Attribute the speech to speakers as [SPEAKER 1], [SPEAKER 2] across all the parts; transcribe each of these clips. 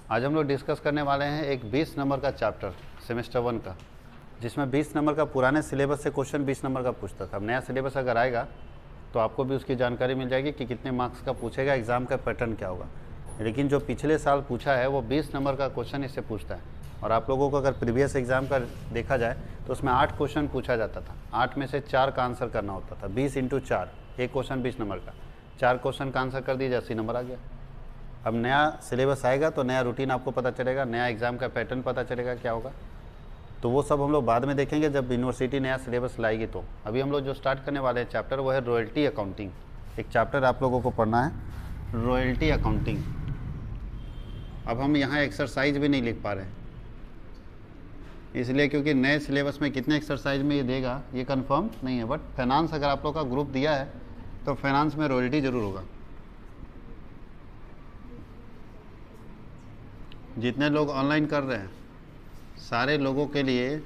[SPEAKER 1] आज हम लोग डिस्कस करने वाले हैं एक 20 नंबर का चैप्टर सेमेस्टर 1 का, जिसमें 20 नंबर का पुराने सिलेबस से क्वेश्चन 20 नंबर का पूछता था। अब नया सिलेबस अगर आएगा तो आपको भी उसकी जानकारी मिल जाएगी कि कितने मार्क्स का पूछेगा, एग्ज़ाम का पैटर्न क्या होगा। लेकिन जो पिछले साल पूछा है वो 20 नंबर का क्वेश्चन इससे पूछता है। और आप लोगों को अगर प्रीवियस एग्ज़ाम का देखा जाए तो उसमें 8 क्वेश्चन पूछा जाता था, 8 में से 4 का आंसर करना होता था। 20 × 4, एक क्वेश्चन 20 नंबर का, 4 क्वेश्चन का आंसर कर दीजिए, 80 नंबर आ गया। अब नया सिलेबस आएगा तो नया रूटीन आपको पता चलेगा, नया एग्ज़ाम का पैटर्न पता चलेगा क्या होगा। तो वो सब हम लोग बाद में देखेंगे जब यूनिवर्सिटी नया सिलेबस लाएगी। तो अभी हम लोग जो स्टार्ट करने वाले हैं चैप्टर वो है रॉयल्टी अकाउंटिंग। एक चैप्टर आप लोगों को पढ़ना है रॉयल्टी अकाउंटिंग। अब हम यहाँ एक्सरसाइज भी नहीं लिख पा रहे हैं, इसलिए क्योंकि नए सिलेबस में कितने एक्सरसाइज में ये देगा ये कंफर्म नहीं है। बट फाइनेंस अगर आप लोग का ग्रुप दिया है तो फाइनेंस में रॉयल्टी ज़रूर होगा। जितने लोग ऑनलाइन कर रहे हैं सारे लोगों के लिए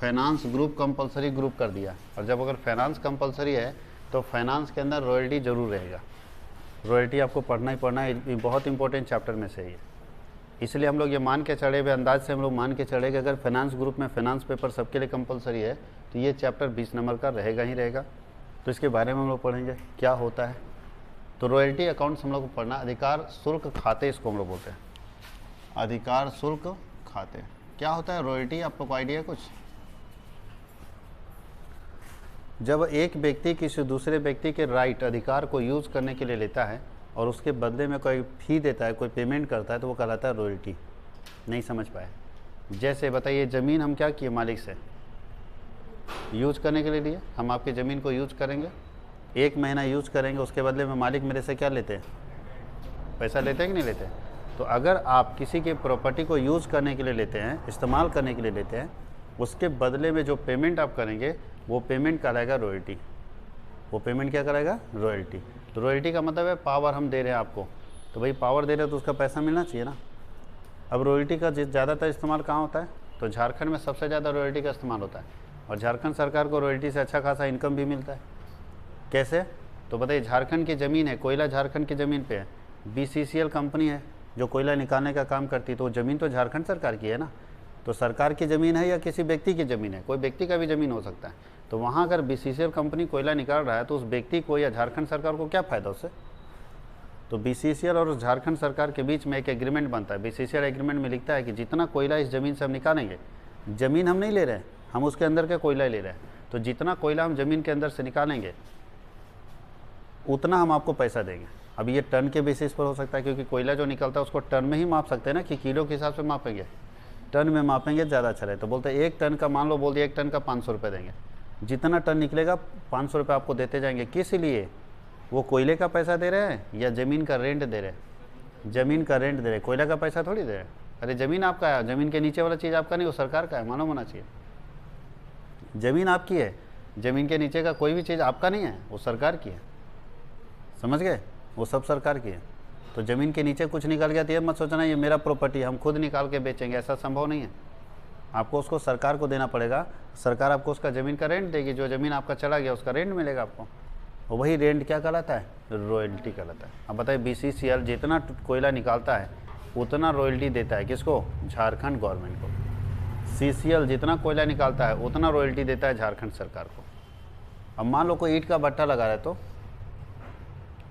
[SPEAKER 1] फाइनेंस ग्रुप कंपलसरी ग्रुप कर दिया। और जब अगर फाइनेंस कंपलसरी है तो फाइनेंस के अंदर रॉयल्टी ज़रूर रहेगा। रॉयल्टी आपको पढ़ना ही पढ़ना है, बहुत इंपॉर्टेंट चैप्टर में से है। इसलिए हम लोग ये मान के चढ़े हुए अंदाज से हम लोग मान के चढ़े कि अगर फाइनेंस ग्रुप में फाइनेंस पेपर सबके लिए कंपलसरी है तो ये चैप्टर 20 नंबर का रहेगा ही रहेगा। तो इसके बारे में हम लोग पढ़ेंगे क्या होता है। तो रॉयल्टी अकाउंट्स हम लोग को पढ़ना, अधिकार शुल्क खाते इसको हम लोग बोलते हैं, अधिकार शुल्क खाते। क्या होता है रॉयल्टी, आपको कोई आइडिया कुछ? जब एक व्यक्ति किसी दूसरे व्यक्ति के राइट अधिकार को यूज़ करने के लिए लेता है और उसके बदले में कोई फी देता है, कोई पेमेंट करता है, तो वो कहलाता है रॉयल्टी। नहीं समझ पाए? जैसे बताइए, ज़मीन हम क्या किए मालिक से यूज़ करने के लिए लिए, हम आपकी ज़मीन को यूज़ करेंगे, 1 महीना यूज़ करेंगे, उसके बदले में मालिक मेरे से क्या लेते हैं? पैसा लेते हैं कि नहीं लेते? तो अगर आप किसी की प्रॉपर्टी को यूज़ करने के लिए लेते हैं, इस्तेमाल करने के लिए लेते हैं, उसके बदले में जो पेमेंट आप करेंगे वो पेमेंट कहलाएगा रॉयल्टी। वो पेमेंट क्या कराएगा? रॉयल्टी। तो रॉयल्टी का मतलब है पावर हम दे रहे हैं आपको, तो भाई पावर दे रहे हो तो उसका पैसा मिलना चाहिए ना। अब रॉयल्टी का ज़्यादातर इस्तेमाल कहाँ होता है? तो झारखंड में सबसे ज़्यादा रॉयल्टी का इस्तेमाल होता है। और झारखंड सरकार को रॉयल्टी से अच्छा खासा इनकम भी मिलता है। कैसे? तो बताइए, झारखंड की ज़मीन है, कोयला झारखंड की ज़मीन पर है, BCCL कंपनी है जो कोयला निकालने का काम करती है, तो ज़मीन तो झारखंड सरकार की है ना। तो सरकार की ज़मीन है या किसी व्यक्ति की ज़मीन है, कोई व्यक्ति का भी ज़मीन हो सकता है। तो वहाँ अगर BCCL कंपनी कोयला निकाल रहा है तो उस व्यक्ति को या झारखंड सरकार को क्या फ़ायदा उससे? तो BCCL और झारखंड सरकार के बीच में एक एग्रीमेंट बनता है। BCCL एग्रीमेंट में लिखता है कि जितना कोयला इस ज़मीन से हम निकालेंगे, ज़मीन हम नहीं ले रहे हैं, हम उसके अंदर का कोयला ले रहे हैं, तो जितना कोयला हम ज़मीन के अंदर से निकालेंगे उतना हम आपको पैसा देंगे। अब ये टन के बेसिस पर हो सकता है, क्योंकि कोयला जो निकलता है उसको टन में ही माप सकते हैं ना, कि किलो के हिसाब से मापेंगे, टन में मापेंगे ज़्यादा अच्छा रहे। तो बोलते हैं 1 टन का, मान लो बोल दिया 1 टन का 500 रुपये देंगे, जितना टन निकलेगा 500 रुपये आपको देते जाएंगे। किस लिए? वो कोयले का पैसा दे रहे हैं या ज़मीन का रेंट दे रहे हैं? ज़मीन का रेंट दे रहे हैं, कोयला का पैसा थोड़ी दे रहे हैं। अरे ज़मीन आपका है, ज़मीन के नीचे वाला चीज़ आपका नहीं, वो सरकार का है, मालूम होना चाहिए। ज़मीन आपकी है, ज़मीन के नीचे का कोई भी चीज़ आपका नहीं है, वो सरकार की है। समझ गए? वो सब सरकार की है। तो ज़मीन के नीचे कुछ निकल गया तो ये मत सोचना ये मेरा प्रॉपर्टी हम खुद निकाल के बेचेंगे, ऐसा संभव नहीं है। आपको उसको सरकार को देना पड़ेगा, सरकार आपको उसका ज़मीन का रेंट देगी, जो ज़मीन आपका चला गया उसका रेंट मिलेगा आपको, और वही रेंट क्या कहलाता है? रॉयल्टी कहलाता है। अब बताइए, BCCL जितना कोयला निकालता है उतना रॉयल्टी देता है किसको? झारखंड गवर्नमेंट को। CCL जितना कोयला निकालता है उतना रॉयल्टी देता है झारखंड सरकार को। अब मान लो कोई ईंट का भट्ठा लगा रहा है, तो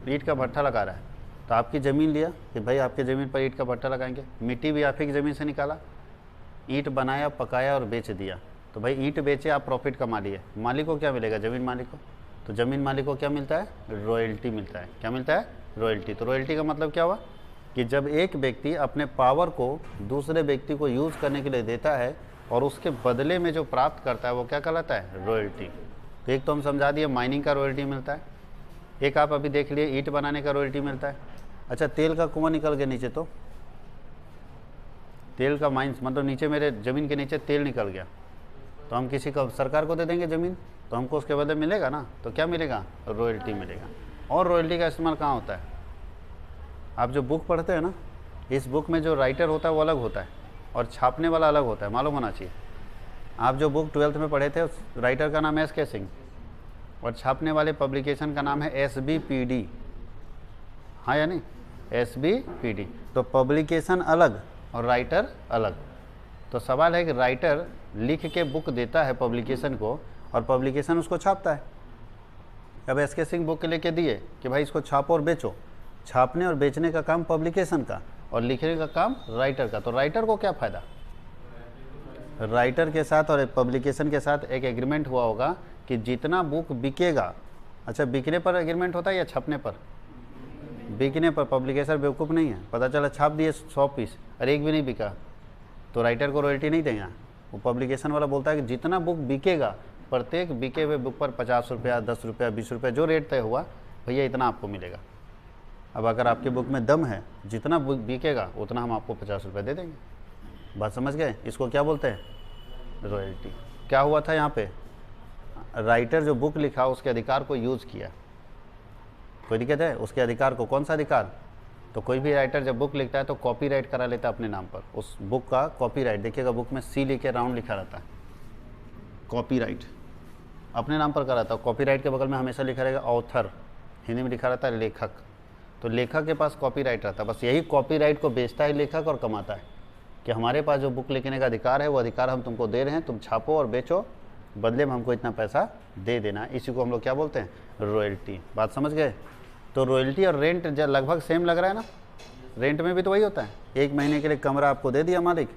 [SPEAKER 1] ईंट का भट्ठा लगा रहा है तो आपकी ज़मीन लिया कि भाई आपके ज़मीन पर ईंट का भट्ठा लगाएंगे, मिट्टी भी आप ही की ज़मीन से निकाला, ईंट बनाया, पकाया और बेच दिया। तो भाई ईंट बेचे, आप प्रॉफिट कमा लिए, मालिक को क्या मिलेगा? ज़मीन मालिक को। तो ज़मीन मालिक को क्या मिलता है? रॉयल्टी मिलता है। क्या मिलता है? रॉयल्टी। तो रॉयल्टी का मतलब क्या हुआ कि जब एक व्यक्ति अपने पावर को दूसरे व्यक्ति को यूज़ करने के लिए देता है और उसके बदले में जो प्राप्त करता है वो क्या कहलाता है? रॉयल्टी। तो एक तो हम समझा दिए माइनिंग का रॉयल्टी मिलता है, एक आप अभी देख लिए ईंट बनाने का रॉयल्टी मिलता है। अच्छा, तेल का कुआं निकल गया नीचे, तो तेल का माइंस मतलब नीचे मेरे ज़मीन के नीचे तेल निकल गया, तो हम किसी को, सरकार को दे देंगे ज़मीन, तो हमको उसके बदले मिलेगा ना। तो क्या मिलेगा? रॉयल्टी मिलेगा। और रॉयल्टी का इस्तेमाल कहाँ होता है? आप जो बुक पढ़ते हैं ना, इस बुक में जो राइटर होता है वो अलग होता है और छापने वाला अलग होता है, मालूम होना चाहिए। आप जो बुक 12th में पढ़े थे उस राइटर का नाम है SK सिंह और छापने वाले पब्लिकेशन का नाम है SBPD, हाँ या नहीं? SBPD। तो पब्लिकेशन अलग और राइटर अलग। तो सवाल है कि राइटर लिख के बुक देता है पब्लिकेशन को और पब्लिकेशन उसको छापता है। अब एस.के. सिंह बुक लेके दिए कि भाई इसको छापो और बेचो, छापने और बेचने का काम पब्लिकेशन का और लिखने का काम राइटर का। तो राइटर को क्या फ़ायदा? राइटर के साथ और पब्लिकेशन के साथ एक एग्रीमेंट हुआ होगा कि जितना बुक बिकेगा, अच्छा बिकने पर एग्रीमेंट होता है या छपने पर? बिकने पर। पब्लिकेशन बेवकूफ़ नहीं है, पता चला छाप दिए 100 पीस और एक भी नहीं बिका तो राइटर को रॉयल्टी नहीं देगा। वो पब्लिकेशन वाला बोलता है कि जितना बुक बिकेगा, प्रत्येक बिके हुए बुक पर 50 रुपया, 10 रुपया, 20 रुपया, जो रेट तय हुआ भैया इतना आपको मिलेगा। अब अगर आपके बुक में दम है, जितना बुक बिकेगा उतना हम आपको 50 रुपया दे देंगे। बात समझ गए? इसको क्या बोलते हैं? रॉयल्टी। क्या हुआ था यहाँ पे? राइटर जो बुक लिखा उसके अधिकार को यूज़ किया, कोई दिक्कत है? उसके अधिकार को, कौन सा अधिकार? तो कोई भी राइटर जब बुक लिखता है तो कॉपीराइट करा लेता है अपने नाम पर, उस बुक का कॉपीराइट। देखिएगा बुक में सी लिखे राउंड लिखा रहता है, कॉपीराइट अपने नाम पर कराता है। कॉपीराइट के बगल में हमेशा लिखा रहेगा ऑथर, हिंदी में लिखा रहता है लेखक। तो लेखक के पास कॉपीराइट रहता है, बस यही कॉपीराइट को बेचता है लेखक और कमाता है कि हमारे पास जो बुक लिखने का अधिकार है वो अधिकार हम तुमको दे रहे हैं, तुम छापो और बेचो, बदले में हमको इतना पैसा दे देना। इसी को हम लोग क्या बोलते हैं? रॉयल्टी। बात समझ गए? तो रॉयल्टी और रेंट जब लगभग सेम लग रहा है ना, रेंट में भी तो वही होता है। 1 महीने के लिए कमरा आपको दे दिया मालिक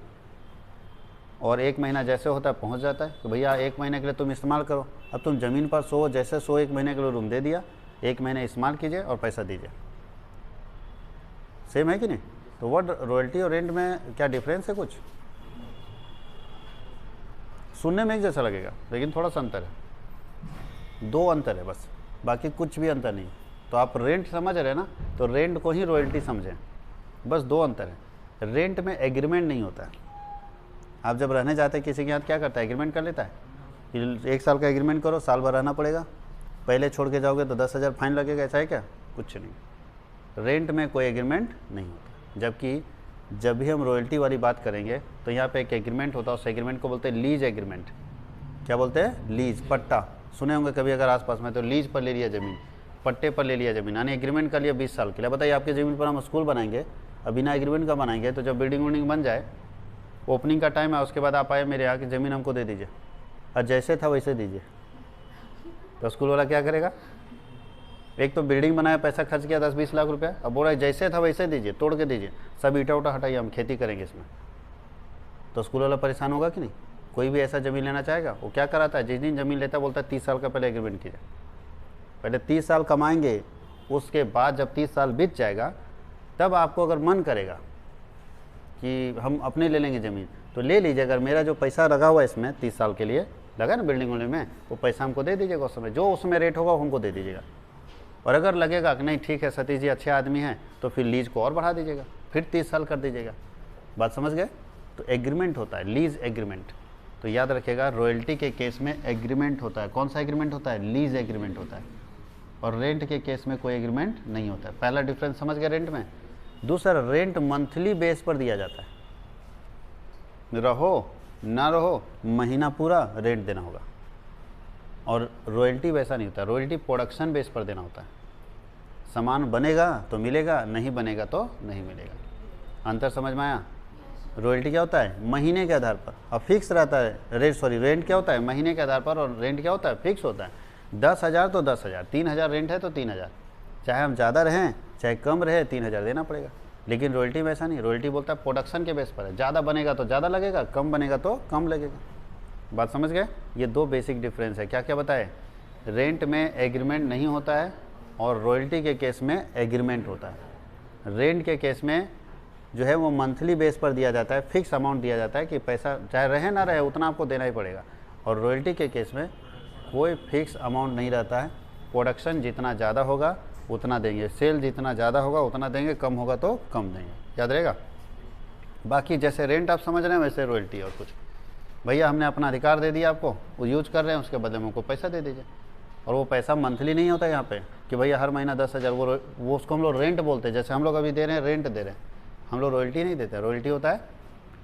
[SPEAKER 1] और 1 महीना जैसे होता है पहुंच जाता है तो भैया 1 महीने के लिए तुम इस्तेमाल करो। अब तुम ज़मीन पर सो, जैसे सो 1 महीने के लिए रूम दे दिया, 1 महीने इस्तेमाल कीजिए और पैसा दीजिए। सेम है कि नहीं? तो व्हाट रॉयल्टी और रेंट में क्या डिफरेंस है? कुछ सुनने में एक जैसा लगेगा लेकिन थोड़ा सा अंतर है, 2 अंतर है बस, बाकी कुछ भी अंतर नहीं। तो आप रेंट समझ रहे हैं ना, तो रेंट को ही रॉयल्टी समझें, बस 2 अंतर है। रेंट में एग्रीमेंट नहीं होता है। आप जब रहने जाते हैं किसी के यहाँ क्या करता है? एग्रीमेंट कर लेता है कि 1 साल का एग्रीमेंट करो, साल भर रहना पड़ेगा, पहले छोड़ के जाओगे तो 10,000 फाइन लगेगा, ऐसा है क्या? कुछ नहीं। रेंट में कोई एग्रीमेंट नहीं होता। जबकि जब भी हम रॉयल्टी वाली बात करेंगे तो यहाँ पे एक एग्रीमेंट होता है, उस एग्रीमेंट को बोलते हैं लीज एग्रीमेंट। क्या बोलते हैं? लीज, पट्टा। सुने होंगे कभी अगर आसपास में, तो लीज पर ले लिया ज़मीन, पट्टे पर ले लिया ज़मीन, यानी एग्रीमेंट कर लिया 20 साल के लिए। बताइए आपकी ज़मीन पर हम स्कूल बनाएंगे, अब बिना एग्रीमेंट का बनाएंगे, तो जब बिल्डिंग विल्डिंग बन जाए, ओपनिंग का टाइम है, उसके बाद आप आए मेरे यहाँ की ज़मीन हमको दे दीजिए और जैसे था वैसे दीजिए, तो स्कूल वाला क्या करेगा? एक तो बिल्डिंग बनाया, पैसा खर्च किया 10-20 लाख रुपया, अब बोल रहा है जैसे था वैसे दीजिए, तोड़ के दीजिए, सब ईटा उटा हटाइए, हम खेती करेंगे इसमें। तो स्कूल वाला परेशान होगा कि नहीं? कोई भी ऐसा ज़मीन लेना चाहेगा, वो क्या कराता है? जिस दिन ज़मीन लेता है बोलता है 30 साल का पहले एग्रीमेंट कीजिए, पहले 30 साल कमाएंगे, उसके बाद जब 30 साल बीत जाएगा तब आपको अगर मन करेगा कि हम अपने ले लेंगे ज़मीन तो ले लीजिए। अगर मेरा जो पैसा लगा हुआ है इसमें 30 साल के लिए लगा ना बिल्डिंग होने में, वो पैसा हमको दे दीजिएगा, उस समय जो उसमें रेट होगा वो हमको दे दीजिएगा। और अगर लगेगा कि नहीं ठीक है सतीश जी अच्छे आदमी हैं, तो फिर लीज को और बढ़ा दीजिएगा, फिर 30 साल कर दीजिएगा। बात समझ गए? तो एग्रीमेंट होता है, लीज एग्रीमेंट। तो याद रखिएगा रॉयल्टी के केस में एग्रीमेंट होता है। कौन सा एग्रीमेंट होता है? लीज एग्रीमेंट होता है। और रेंट के केस में कोई एग्रीमेंट नहीं होता है। पहला डिफरेंस समझ गए रेंट में। दूसरा, रेंट मंथली बेस पर दिया जाता है, रहो ना रहो महीना पूरा रेंट देना होगा। और रॉयल्टी वैसा नहीं होता, रॉयल्टी प्रोडक्शन बेस पर देना होता है। सामान बनेगा तो मिलेगा, नहीं बनेगा तो नहीं मिलेगा। अंतर समझ में आया? रॉयल्टी क्या होता है? महीने के आधार पर, और फिक्स रहता है रेंट क्या होता है? महीने के आधार पर, और रेंट क्या होता है? फिक्स होता है। 10,000 तो 10,000, 3,000 रेंट है तो 3,000, चाहे हम ज़्यादा रहें चाहे कम रहे 3,000 देना पड़ेगा। लेकिन रॉयल्टी में ऐसा नहीं, रॉयल्टी बोलता है प्रोडक्शन के बेस पर है, ज़्यादा बनेगा तो ज़्यादा लगेगा, कम बनेगा तो कम लगेगा। बात समझ गए? ये 2 बेसिक डिफरेंस है। क्या क्या बताए? रेंट में एग्रीमेंट नहीं होता है और रॉयल्टी के केस में एग्रीमेंट होता है। रेंट के केस में जो है वो मंथली बेस पर दिया जाता है, फिक्स अमाउंट दिया जाता है कि पैसा चाहे रहे ना रहे उतना आपको देना ही पड़ेगा। और रॉयल्टी के केस में कोई फिक्स अमाउंट नहीं रहता है, प्रोडक्शन जितना ज़्यादा होगा उतना देंगे, सेल जितना ज़्यादा होगा उतना देंगे, कम होगा तो कम देंगे। याद रहेगा? बाकी जैसे रेंट आप समझ रहे हैं वैसे रॉयल्टी और कुछ। भैया हमने अपना अधिकार दे दिया आपको, वो यूज कर रहे हैं, उसके बदले में हमको पैसा दे दीजिए। और वो पैसा मंथली नहीं होता यहाँ पे कि भैया हर महीना 10,000, वो उसको हम लोग रेंट बोलते हैं। जैसे हम लोग अभी दे रहे हैं रेंट दे रहे हैं, हम लोग रॉयल्टी नहीं देते। रॉयल्टी होता है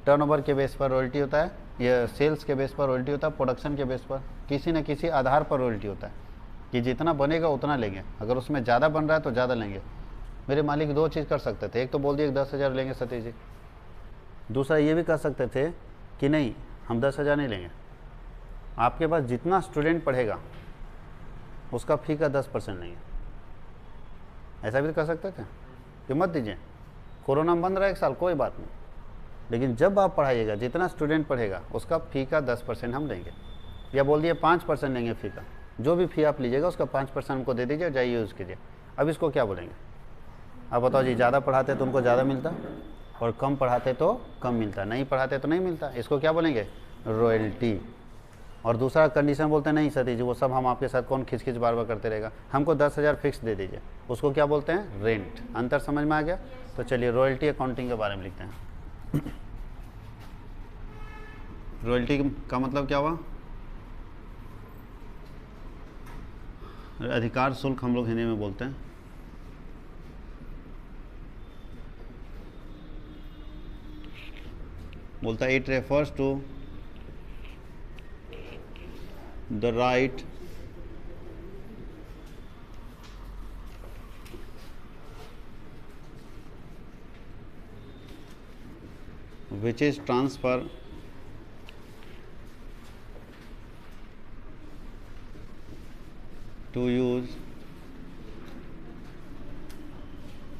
[SPEAKER 1] टर्नओवर के बेस पर रॉयल्टी होता है, या सेल्स के बेस पर रॉयल्टी होता है, प्रोडक्शन के बेस पर किसी न किसी आधार पर रॉयल्टी होता है कि जितना बनेगा उतना लेंगे। अगर उसमें ज़्यादा बन रहा है तो ज़्यादा लेंगे। मेरे मालिक 2 चीज़ कर सकते थे, एक तो बोल दिए 10,000 लेंगे सतीश जी, दूसरा ये भी कह सकते थे कि नहीं, हम 10,000 नहीं लेंगे, आपके पास जितना स्टूडेंट पढ़ेगा उसका फ़ी का 10% लेंगे। ऐसा भी तो कर सकते थे कि मत दीजिए, कोरोना बंद रहा 1 साल, कोई बात नहीं, लेकिन जब आप पढ़ाइएगा जितना स्टूडेंट पढ़ेगा उसका फ़ी का 10% हम लेंगे। या बोल दिए 5% लेंगे फ़ी का, जो भी फ़ी आप लीजिएगा उसका 5% हमको दे दीजिए, जाइए यूज़ कीजिए। अब इसको क्या बोलेंगे? आप बताओ जी, ज़्यादा पढ़ाते तो उनको ज़्यादा मिलता और कम पढ़ाते तो कम मिलता, नहीं पढ़ाते तो नहीं मिलता। इसको क्या बोलेंगे? रॉयल्टी। और दूसरा कंडीशन बोलते हैं नहीं सतीश जी, वो सब हम आपके साथ कौन खिच बार बार करते रहेगा, हमको 10,000 फिक्स दे दीजिए। उसको क्या बोलते हैं? रेंट। अंतर समझ में आ गया? तो चलिए रॉयल्टी अकाउंटिंग के बारे में लिखते हैं। रॉयल्टी का मतलब क्या हुआ? अधिकार शुल्क हम लोग हिंदी में बोलते हैं। बोलता है it refers to the right which is transfer to use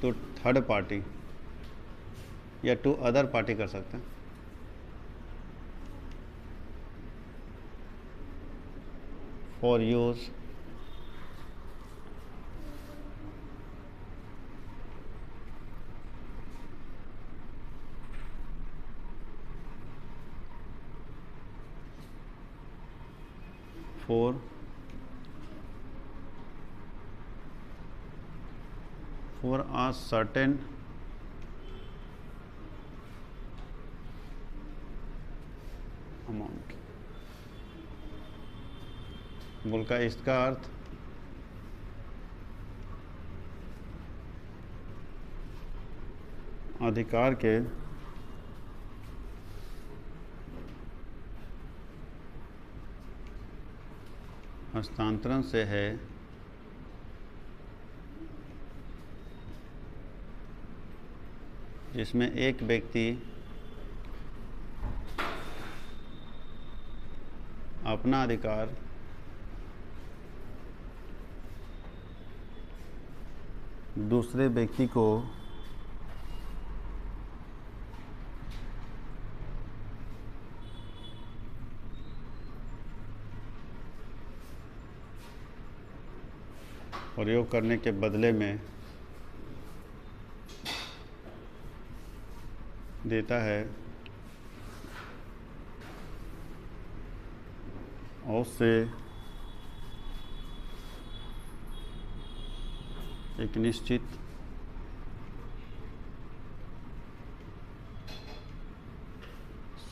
[SPEAKER 1] to third party या टू अदर पार्टी कर सकते हैं। For use for a certain amount। बोल का इसका अर्थ अधिकार के हस्तांतरण से है जिसमें एक व्यक्ति अपना अधिकार दूसरे व्यक्ति को प्रयोग करने के बदले में देता है और उससे एक निश्चित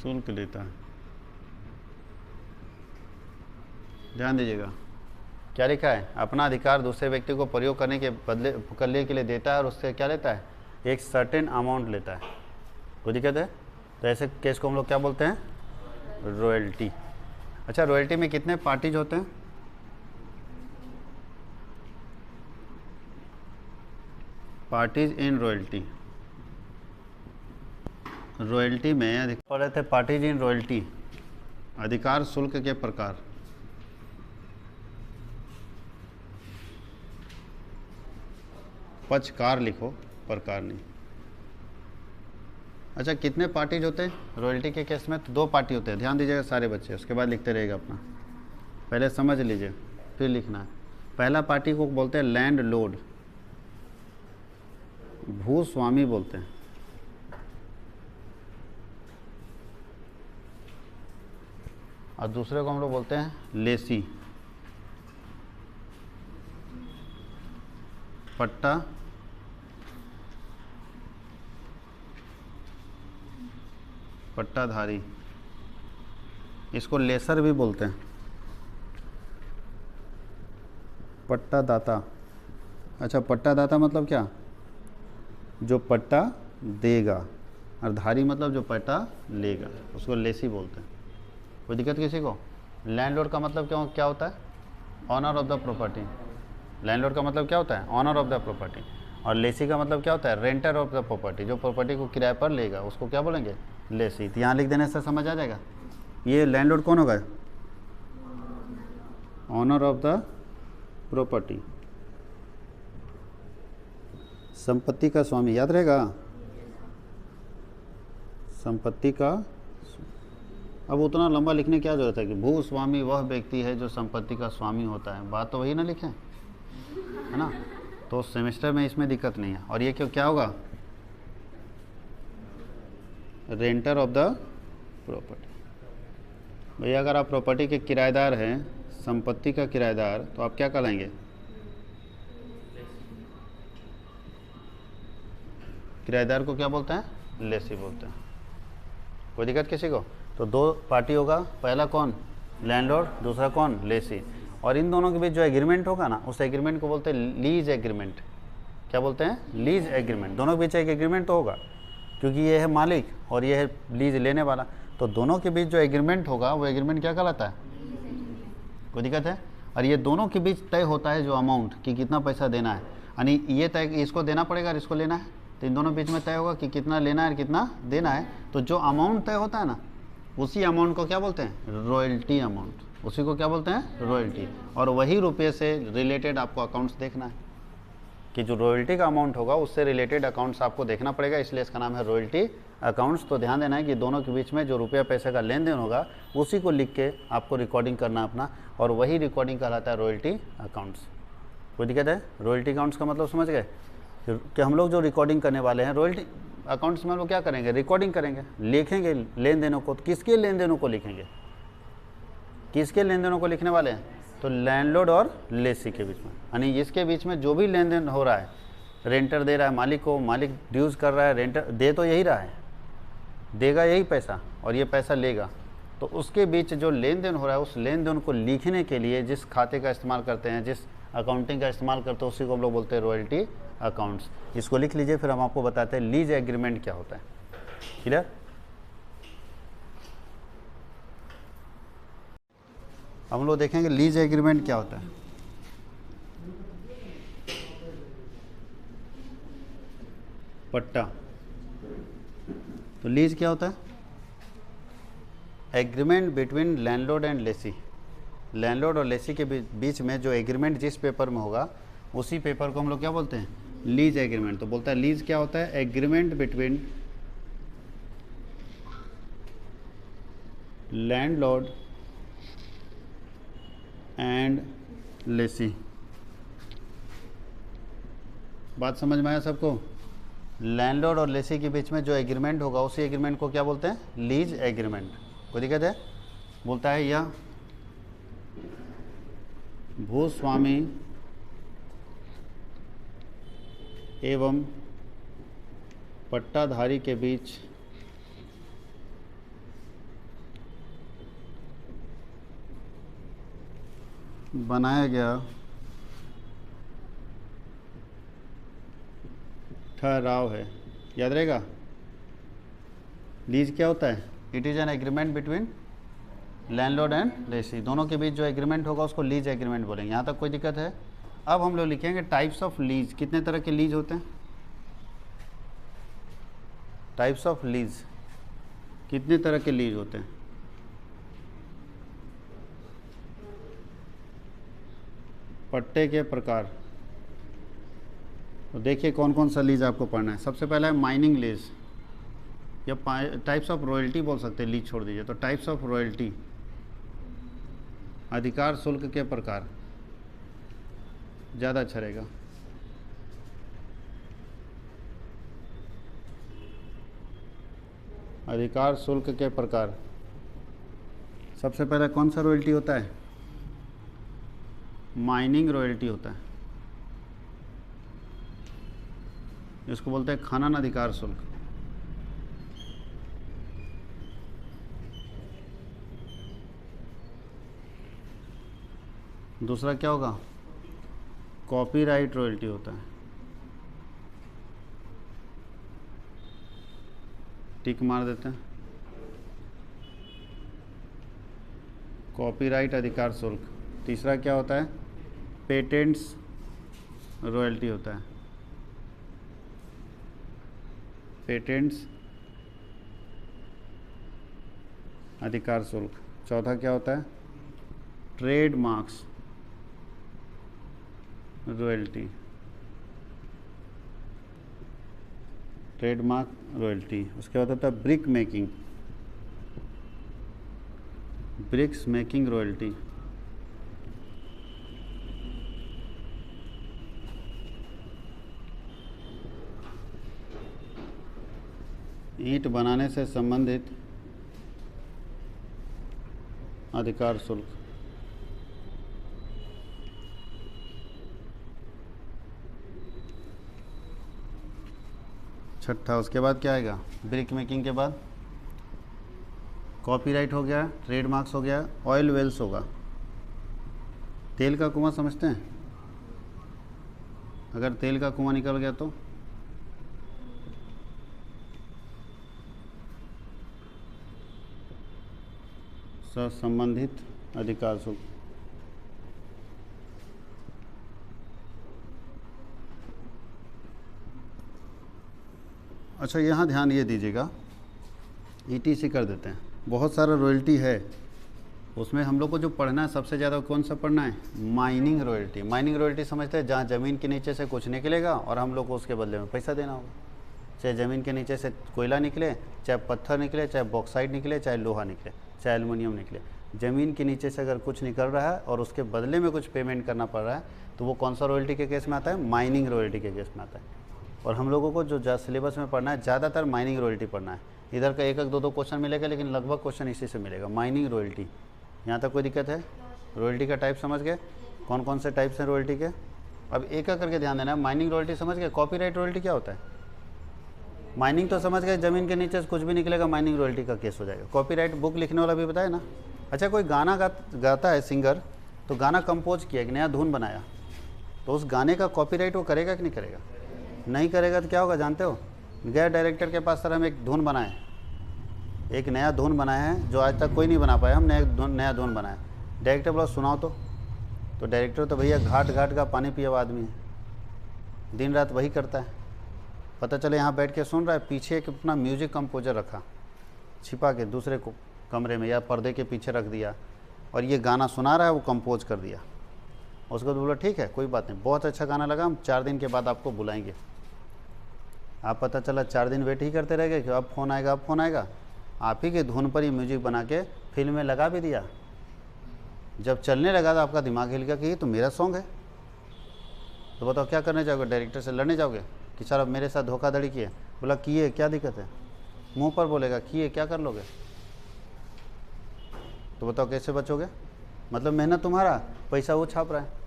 [SPEAKER 1] शुल्क लेता है। ध्यान दीजिएगा क्या लिखा है? अपना अधिकार दूसरे व्यक्ति को प्रयोग करने के लिए देता है और उससे क्या लेता है? एक सर्टेन अमाउंट लेता है। कोई दिक्कत है? तो ऐसे केस को हम लोग क्या बोलते हैं? रॉयल्टी। अच्छा, रॉयल्टी में कितने पार्टीज होते हैं? Parties in royalty. रॉयल्टी में पढ़ रहे थे पार्टीज इन रॉयल्टी, अधिकार शुल्क के प्रकार। पक्षकार लिखो, प्रकार नहीं। अच्छा, कितने पार्टीज होते हैं रॉयल्टी के केस में? तो 2 पार्टी होते हैं। ध्यान दीजिएगा सारे बच्चे, उसके बाद लिखते रहेगा अपना। पहले समझ लीजिए फिर लिखना है। पहला पार्टी को बोलते हैं लैंड लॉर्ड, भूस्वामी बोलते हैं। और दूसरे को हम लोग बोलते हैं लेसी, पट्टा पट्टाधारी। इसको लेसर भी बोलते हैं, पट्टादाता। अच्छा, पट्टादाता मतलब क्या? जो पट्टा देगा, और धारी मतलब जो पट्टा लेगा, उसको लेसी बोलते हैं। कोई दिक्कत किसी को? लैंडलॉर्ड का मतलब क्या होता है? Owner of the property. Landlord का मतलब क्या होता है? Owner of the property. और लेसी का मतलब क्या होता है? रेंटर ऑफ द प्रॉपर्टी, जो प्रॉपर्टी को किराए पर लेगा उसको क्या बोलेंगे? लेसी। तो यहाँ लिख देने से समझ आ जाएगा। ये लैंडलॉर्ड कौन होगा? ऑनर ऑफ द प्रॉपर्टी, संपत्ति का स्वामी, याद रहेगा, संपत्ति का। अब उतना लंबा लिखने की क्या जरूरत है कि भूस्वामी वह व्यक्ति है जो संपत्ति का स्वामी होता है, बात तो वही ना लिखें, है ना। तो सेमेस्टर में इसमें दिक्कत नहीं है। और ये क्यों क्या होगा? रेंटर ऑफ द प्रॉपर्टी। भैया अगर आप प्रॉपर्टी के किराएदार हैं, संपत्ति का किराएदार, तो आप क्या कहलाएंगे? किराएदार को क्या बोलते हैं? लेसी बोलते हैं। कोई दिक्कत किसी को? तो दो पार्टी होगा, पहला कौन? लैंडलॉर्ड, दूसरा कौन? लेसी। और इन दोनों के बीच जो एग्रीमेंट होगा ना, उस एग्रीमेंट को बोलते हैं लीज एग्रीमेंट। क्या बोलते हैं? Lease agreement. दोनों के बीच एक एग्रीमेंट तो होगा, क्योंकि ये है मालिक और ये है लीज लेने वाला। तो दोनों के बीच जो एग्रीमेंट होगा वो एग्रीमेंट क्या कहलाता है? कोई दिक्कत है? और ये दोनों के बीच तय होता है जो अमाउंट कि कितना पैसा देना है, यानी ये तय, इसको देना पड़ेगा और इसको लेना है, तो इन दोनों बीच में तय होगा कि कितना लेना है और कितना देना है। तो जो अमाउंट तय होता है ना, उसी अमाउंट को क्या बोलते हैं? Royalty amount. उसी को क्या बोलते हैं? रॉयल्टी। और वही रुपये से रिलेटेड आपको अकाउंट्स देखना है कि जो रॉयल्टी का अमाउंट होगा उससे रिलेटेड अकाउंट्स आपको देखना पड़ेगा, इसलिए इसका नाम है रॉयल्टी अकाउंट्स। तो ध्यान देना है कि दोनों के बीच में जो रुपया पैसे का लेन देन होगा उसी को लिख के आपको रिकॉर्डिंग करना अपना, और वही रिकॉर्डिंग कहलाता है रॉयल्टी अकाउंट्स। कोई दिक्कत है? रॉयल्टी अकाउंट्स का मतलब समझ गए कि हम लोग जो रिकॉर्डिंग करने वाले हैं रॉयल्टी अकाउंट्स में हम लोग क्या करेंगे? रिकॉर्डिंग करेंगे, लिखेंगे लेन देनों को। किसके लेन देनों को लिखेंगे? किसके लेन देनों को लिखने वाले हैं? तो लैंडलॉर्ड और लेसी के बीच में, यानी इसके बीच में जो भी लेन देन हो रहा है, रेंटर दे रहा है मालिक को, मालिक ड्यूज कर रहा है, रेंटर दे तो यही रहा है, देगा यही पैसा और ये पैसा लेगा, तो उसके बीच जो लेन देन हो रहा है उस लेन देन को लिखने के लिए जिस खाते का इस्तेमाल करते हैं, जिस अकाउंटिंग का इस्तेमाल करते हैं, उसी को हम लोग बोलते हैं रॉयल्टी अकाउंट्स। इसको लिख लीजिए, फिर हम आपको बताते हैं लीज एग्रीमेंट क्या होता है। क्लियर? हम लोग देखेंगे लीज एग्रीमेंट क्या होता है। पट्टा। तो लीज क्या होता है? Agreement between landlord and lessee. Landlord और लेसी के बीच में जो एग्रीमेंट जिस पेपर में होगा उसी पेपर को हम लोग क्या बोलते हैं? Lease agreement. तो बोलता है लीज क्या होता है? Agreement between landlord and lessee. बात समझ में आया सबको? लैंडलॉर्ड और लेसी के बीच में जो एग्रीमेंट होगा उसी एग्रीमेंट को क्या बोलते हैं? Lease agreement. कोई दिक्कत है? बोलता है यह भूस्वामी एवं पट्टाधारी के बीच बनाया गया ठहराव है। याद रहेगा? लीज क्या होता है? It is an agreement between landlord and lessee. दोनों के बीच जो एग्रीमेंट होगा उसको लीज एग्रीमेंट बोलेंगे। यहाँ तक कोई दिक्कत है? अब हम लोग लिखेंगे टाइप्स ऑफ लीज। कितने तरह के लीज होते हैं? टाइप्स ऑफ लीज, कितने तरह के लीज होते हैं? पट्टे के प्रकार। तो देखिए कौन कौन सा लीज आपको पढ़ना है। सबसे पहला है माइनिंग लीज, या टाइप्स ऑफ रॉयल्टी बोल सकते हैं, लीज छोड़ दीजिए। तो टाइप्स ऑफ रॉयल्टी, अधिकार शुल्क के प्रकार, ज़्यादा अच्छा रहेगा। अधिकार शुल्क के प्रकार। सबसे पहला कौन सा रॉयल्टी होता है? माइनिंग रॉयल्टी होता है, इसको बोलते हैं खनन अधिकार शुल्क। दूसरा क्या होगा? कॉपीराइट रॉयल्टी होता है। टिक मार देते हैं। कॉपीराइट अधिकार शुल्क। तीसरा क्या होता है? पेटेंट्स रॉयल्टी होता है। पेटेंट्स अधिकार शुल्क। चौथा क्या होता है? Trademarks royalty, trademark royalty. उसके बाद होता है brick making, bricks making royalty. ईंट बनाने से संबंधित अधिकार शुल्क। छठा, उसके बाद क्या आएगा? ब्रिक मेकिंग के बाद कॉपीराइट हो गया, ट्रेडमार्क्स हो गया, ऑयल वेल्स होगा। तेल का कुआं समझते हैं? अगर तेल का कुआं निकल गया तो संबंधित अधिकार शुल्क। अच्छा, यहाँ ध्यान ये दीजिएगा, ईटीसी कर देते हैं, बहुत सारा रॉयल्टी है, उसमें हम लोग को जो पढ़ना है सबसे ज़्यादा कौन सा पढ़ना है? Mining royalty. माइनिंग रॉयल्टी समझते हैं? जहाँ ज़मीन के नीचे से कुछ निकलेगा और हम लोग को उसके बदले में पैसा देना होगा। चाहे ज़मीन के नीचे से कोयला निकले, चाहे पत्थर निकले, चाहे बॉक्साइट निकले, चाहे लोहा निकले, चाहे एल्युमिनियम निकले, ज़मीन के नीचे से अगर कुछ निकल रहा है और उसके बदले में कुछ पेमेंट करना पड़ रहा है तो वो कौन सा रॉयल्टी के केस में आता है? माइनिंग रॉयल्टी के केस में आता है। और हम लोगों को जो सिलेबस में पढ़ना है ज़्यादातर माइनिंग रॉयल्टी पढ़ना है। इधर का एक एक दो क्वेश्चन मिलेगा, लेकिन लगभग क्वेश्चन इसी से मिलेगा, माइनिंग रॉयल्टी। यहाँ तक कोई दिक्कत है? रॉयल्टी का टाइप समझ गए, कौन कौन से टाइप्स हैं रॉयल्टी के? अब एक एक करके ध्यान देना है। माइनिंग रॉयल्टी समझ गए? कॉपीराइट रॉयल्टी क्या होता है? माइनिंग तो समझ गए, ज़मीन के नीचे से कुछ भी निकलेगा माइनिंग रॉयल्टी का केस हो जाएगा। कॉपीराइट बुक लिखने वाला भी बताया ना। अच्छा, कोई गाना गाता है सिंगर, तो गाना कंपोज किया, एक नया धुन बनाया, तो उस गाने का कॉपीराइट वो करेगा कि नहीं करेगा? नहीं करेगा तो क्या होगा जानते हो? गया डायरेक्टर के पास, सर हम एक धुन बनाए, एक नया धुन बनाया है जो आज तक कोई नहीं बना पाया, हम नया धुन बनाया। डायरेक्टर बोला सुनाओ तो डायरेक्टर तो भैया घाट घाट का पानी पिया हुआ आदमी है, दिन रात वही करता है। पता चले यहाँ बैठ के सुन रहा है, पीछे एक अपना म्यूजिक कंपोजर रखा छिपा के दूसरे को कमरे में या पर्दे के पीछे रख दिया, और ये गाना सुना रहा है, वो कंपोज कर दिया। उसको तो बोला ठीक है कोई बात नहीं, बहुत अच्छा गाना लगा, हम 4 दिन के बाद आपको बुलाएंगे। आप पता चला 4 दिन वेट ही करते रह गए कि अब फ़ोन आएगा, अब फ़ोन आएगा। आप ही के धुन पर ही म्यूजिक बना के फिल्म में लगा भी दिया। जब चलने लगा तो आपका दिमाग हिल गया कि ये तो मेरा सॉन्ग है। तो बताओ क्या करने जाओगे? डायरेक्टर से लड़ने जाओगे कि सर अब मेरे साथ धोखाधड़ी किए? बोला किए, क्या दिक्कत है? मुंह पर बोलेगा किए, क्या कर लोगे? तो बताओ कैसे बचोगे? मतलब मेहनत तुम्हारा, पैसा वो छाप रहा है।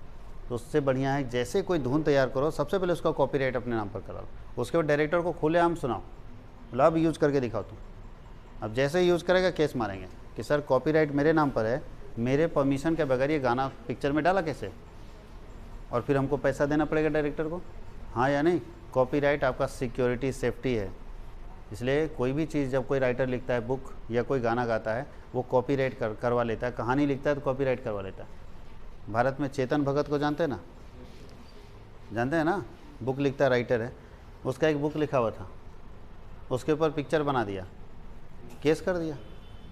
[SPEAKER 1] तो उससे बढ़िया है जैसे कोई धुन तैयार करो, सबसे पहले उसका कॉपीराइट अपने नाम पर कराओ, उसके बाद डायरेक्टर को खुलेआम सुनाओ, बोला अब यूज़ करके दिखाओ तुम। अब जैसे ही यूज़ करेगा केस मारेंगे कि सर कॉपीराइट मेरे नाम पर है, मेरे परमिशन के बगैर ये गाना पिक्चर में डाला कैसे, और फिर हमको पैसा देना पड़ेगा डायरेक्टर को, हाँ या नहीं? कॉपीराइट आपका सिक्योरिटी सेफ्टी है। इसलिए कोई भी चीज़ जब कोई राइटर लिखता है बुक या कोई गाना गाता है, वो कॉपीराइट करवा लेता है। कहानी लिखता है तो कॉपीराइट करवा लेता है। भारत में चेतन भगत को जानते हैं ना? जानते हैं ना? बुक लिखता राइटर है, उसका एक बुक लिखा हुआ था, उसके ऊपर पिक्चर बना दिया, केस कर दिया।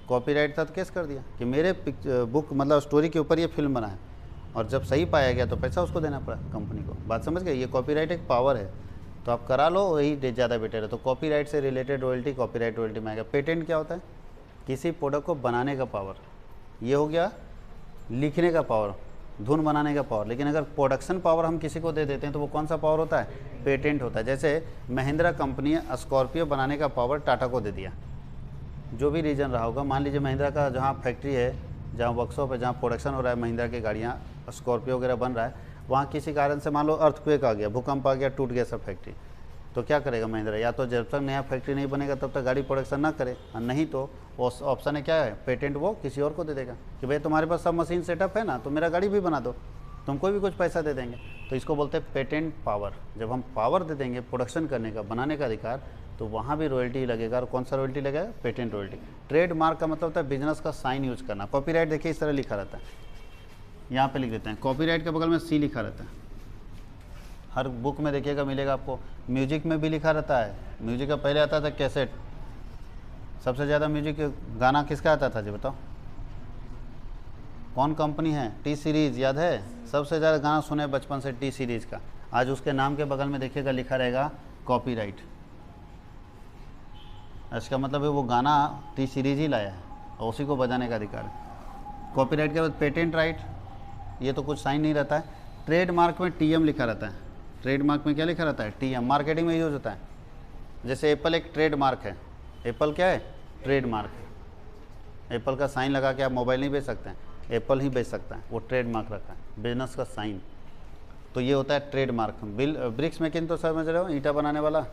[SPEAKER 1] कॉपीराइट था तो केस कर दिया कि मेरे बुक मतलब स्टोरी के ऊपर ये फिल्म बना है, और जब सही पाया गया तो पैसा उसको देना पड़ा कंपनी को। बात समझ गए? ये कॉपीराइट एक पावर है, तो आप करा लो, वही ज़्यादा बेटर है। तो कॉपीराइट से रिलेटेड रॉयल्टी कॉपीराइट रॉयल्टी में आएगा। पेटेंट क्या होता है? किसी प्रोडक्ट को बनाने का पावर, ये हो गया लिखने का पावर, धुन बनाने का पावर। लेकिन अगर प्रोडक्शन पावर हम किसी को दे देते हैं तो वो कौन सा पावर होता है? पेटेंट होता है। जैसे महिंद्रा कंपनी स्कॉर्पियो बनाने का पावर टाटा को दे दिया, जो भी रीज़न रहा होगा। मान लीजिए महिंद्रा का जहाँ फैक्ट्री है, जहाँ वर्कशॉप है, जहाँ प्रोडक्शन हो रहा है महिंद्रा की गाड़ियाँ, स्कॉर्पियो वगैरह बन रहा है, वहाँ किसी कारण से मान लो अर्थक्वेक आ गया, भूकंप आ गया, टूट गया सब फैक्ट्री, तो क्या करेगा महिंद्रा? या तो जब तक नया फैक्ट्री नहीं बनेगा तब तक गाड़ी प्रोडक्शन ना करे, और नहीं तो ऑप्शन है क्या है? पेटेंट वो किसी और को दे देगा कि भाई तुम्हारे पास सब मशीन सेटअप है ना, तो मेरा गाड़ी भी बना दो, तुमको भी कुछ पैसा दे देंगे। तो इसको बोलते हैं पेटेंट पावर। जब हम पावर दे देंगे प्रोडक्शन करने का, बनाने का अधिकार, तो वहाँ भी रॉयल्टी लगेगा। और कौन सा रॉयल्टी लगेगा? Patent royalty. ट्रेडमार्क का मतलब होता है बिजनेस का साइन यूज करना। कॉपीराइट देखिए इस तरह लिखा रहता है, यहाँ पे लिख देते हैं, कॉपीराइट के बगल में सी लिखा रहता है, हर बुक में देखिएगा मिलेगा आपको। म्यूजिक में भी लिखा रहता है। म्यूजिक का पहले आता था कैसेट। सबसे ज़्यादा म्यूजिक गाना किसका आता था जी बताओ? कौन कंपनी है? टी सीरीज़, याद है? सबसे ज़्यादा गाना सुने बचपन से टी सीरीज़ का। आज उसके नाम के बगल में देखिएगा लिखा रहेगा कॉपीराइट। इसका मतलब है वो गाना टी सीरीज़ ही लाया है और उसी को बजाने का अधिकार है। कॉपीराइट के बाद पेटेंट राइट, ये तो कुछ साइन नहीं रहता है। ट्रेडमार्क में टीएम लिखा रहता है। ट्रेडमार्क में क्या लिखा रहता है? टीएम। मार्केटिंग में यूज होता है। जैसे एप्पल एक ट्रेडमार्क है। एप्पल क्या है? ट्रेडमार्क है। एप्पल का साइन लगा के आप मोबाइल नहीं बेच सकते हैं, एप्पल ही बेच सकता है, वो ट्रेडमार्क रखा है, बिजनेस का साइन। तो ये होता है ट्रेडमार्क। ब्रिक्स मेकिंग तो समझ रहे हो, ईंटा बनाने वाला।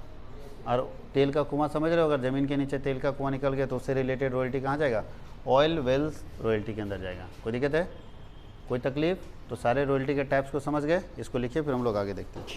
[SPEAKER 1] और तेल का कुआं समझ रहे हो, अगर ज़मीन के नीचे तेल का कुआं निकल गया तो उससे रिलेटेड रॉयल्टी कहाँ जाएगा? ऑयल वेल्स रॉयल्टी के अंदर जाएगा। कोई दिक्कत है? कोई तकलीफ? तो सारे रॉयल्टी के टाइप्स को समझ गए। इसको लिखिए, फिर हम लोग आगे देखते हैं।